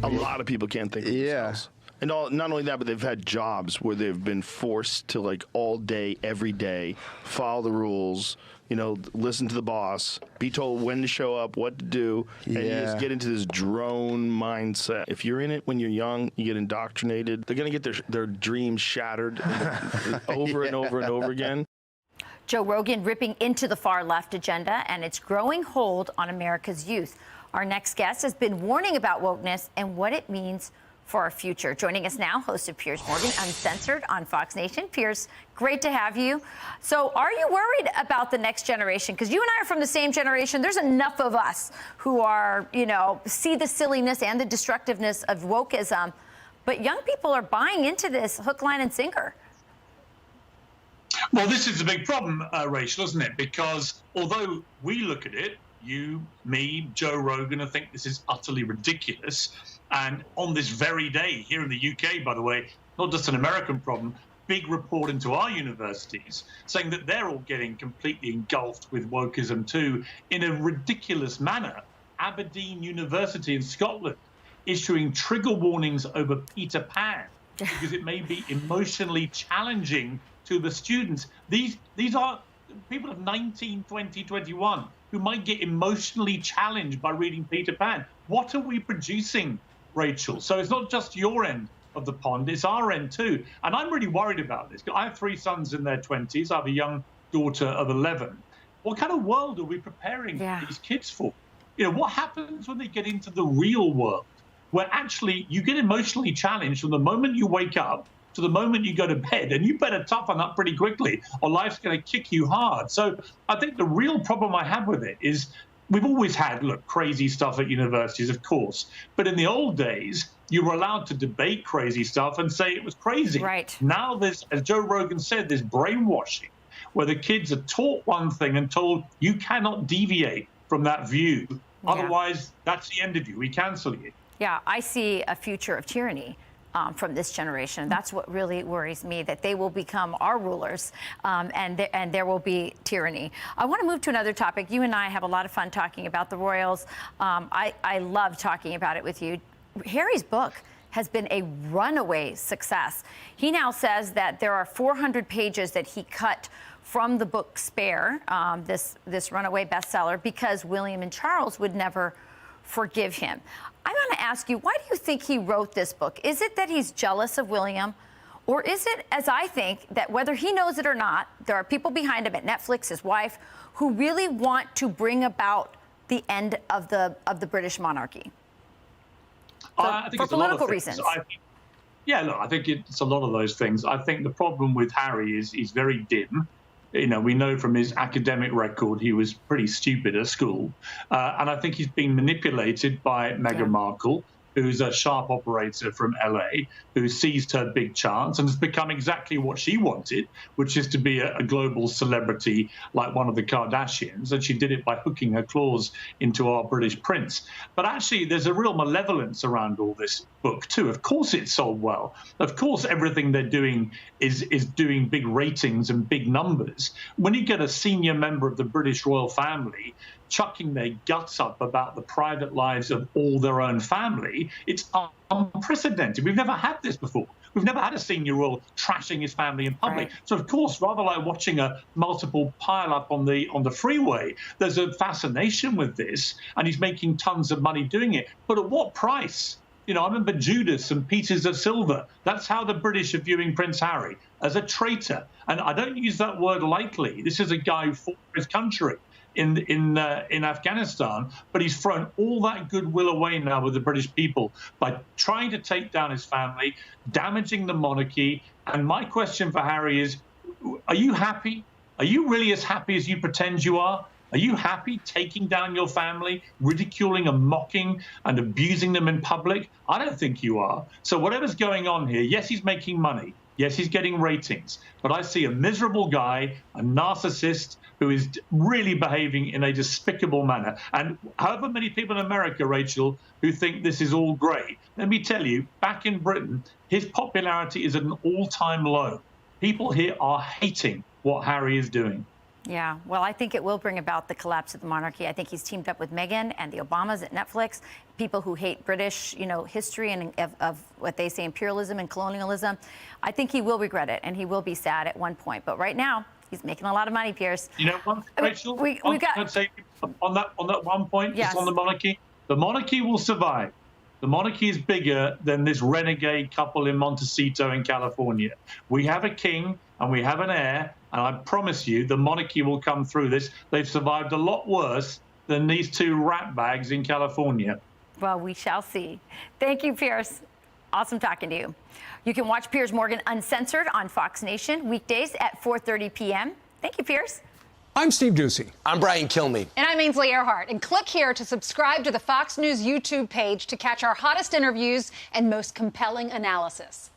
A lot of people can't think of themselves. And not only that, but they've had jobs where they've been forced to, like, all day, every day, follow the rules, listen to the boss, be told when to show up, what to do, and you just get into this drone mindset. If you're in it when you're young, you get indoctrinated. They're going to get their dreams shattered over and over and over again. Joe Rogan ripping into the far left agenda and its growing hold on America's youth. Our next guest has been warning about wokeness and what it means for our future. Joining us now, host of Piers Morgan Uncensored on Fox Nation. Piers, great to have you. So are you worried about the next generation? Because you and I are from the same generation. There's enough of us who are, see the silliness and the destructiveness of wokeism. But young people are buying into this hook, line, and sinker. Well, this is a big problem, Rachel, isn't it? Because although we look at it, you, me, Joe Rogan, and think this is utterly ridiculous. And on this very day, here in the UK, by the way, not just an American problem, big report into our universities saying that they're all getting completely engulfed with wokeism too, in a ridiculous manner. Aberdeen University in Scotland issuing trigger warnings over Peter Pan because it may be emotionally challenging to the students. These are people of 19, 20, 21 who might get emotionally challenged by reading Peter Pan. What are we producing, Rachel? So it's not just your end of the pond, it's our end too. And I'm really worried about this. I have 3 sons in their 20s. I have a young daughter of 11. What kind of world are we preparing these kids for? What happens when they get into the real world, where actually you get emotionally challenged from the moment you wake up to the moment you go to bed, and you better toughen up pretty quickly or life's going to kick you hard. So I think the real problem I have with it is we've always had, crazy stuff at universities, of course. But in the old days, you were allowed to debate crazy stuff and say it was crazy. Right. Now there's, as Joe Rogan said, there's brainwashing where the kids are taught one thing and told you cannot deviate from that view. Otherwise, that's the end of you. We cancel you. Yeah, I see a future of tyranny from this generation. That's what really worries me, that they will become our rulers and there will be tyranny. I want to move to another topic. You and I have a lot of fun talking about the royals. I love talking about it with you. Harry's book has been a runaway success. He now says that there are 400 pages that he cut from the book Spare, this runaway bestseller, because William and Charles would never forgive him. I want to ask you, why do you think he wrote this book? Is it that he's jealous of William? Or is it, as I think, that whether he knows it or not, there are people behind him at Netflix, his wife, who really want to bring about the end of the British monarchy? I think for it's a lot of political things. reasons. I think it's a lot of those things. I think the problem with Harry is he's very dim. We know from his academic record he was pretty stupid at school. And I think he's being manipulated by Meghan Markle, who's a sharp operator from LA, who seized her big chance and has become exactly what she wanted, which is to be a global celebrity like one of the Kardashians. And she did it by hooking her claws into our British prince. But actually, there's a real malevolence around all this book, too. Of course, it's sold well. Of course, everything they're doing is doing big ratings and big numbers. When you get a senior member of the British royal family chucking their guts up about the private lives of all their own family, it's unprecedented. We've never had this before. We've never had a senior royal trashing his family in public. Right. So, of course, rather like watching a multiple pile-up on the freeway, there's a fascination with this, and he's making tons of money doing it. But at what price? I remember Judas and Pieces of Silver. That's how the British are viewing Prince Harry, as a traitor. And I don't use that word lightly. This is a guy who fought for his country in Afghanistan, but he's thrown all that goodwill away now with the British people by trying to take down his family, damaging the monarchy. And my question for Harry is, are you happy? Are you really as happy as you pretend you are? Are you happy taking down your family, ridiculing and mocking and abusing them in public? I don't think you are. So whatever's going on here, yes, he's making money. Yes, he's getting ratings. But I see a miserable guy, a narcissist, who is really behaving in a despicable manner. And however many people in America, Rachel, who think this is all great, let me tell you, back in Britain, his popularity is at an all-time low. People here are hating what Harry is doing. Yeah, well, I think it will bring about the collapse of the monarchy. I think he's teamed up with Meghan and the Obamas at Netflix, people who hate British, history and of what they say imperialism and colonialism. I think he will regret it, and he will be sad at one point. But right now, he's making a lot of money, Piers. One thing, Rachel, I'd say on that one point, yes. Just on the monarchy will survive. The monarchy is bigger than this renegade couple in Montecito in California. We have a king and we have an heir, and I promise you the monarchy will come through this. They've survived a lot worse than these two ratbags in California. Well, we shall see. Thank you, Piers. Awesome talking to you. You can watch Piers Morgan Uncensored on Fox Nation weekdays at 4:30 p.m. Thank you, Piers. I'm Steve Doocy. I'm Brian Kilmeade. And I'm Ainsley Earhart. And click here to subscribe to the Fox News YouTube page to catch our hottest interviews and most compelling analysis.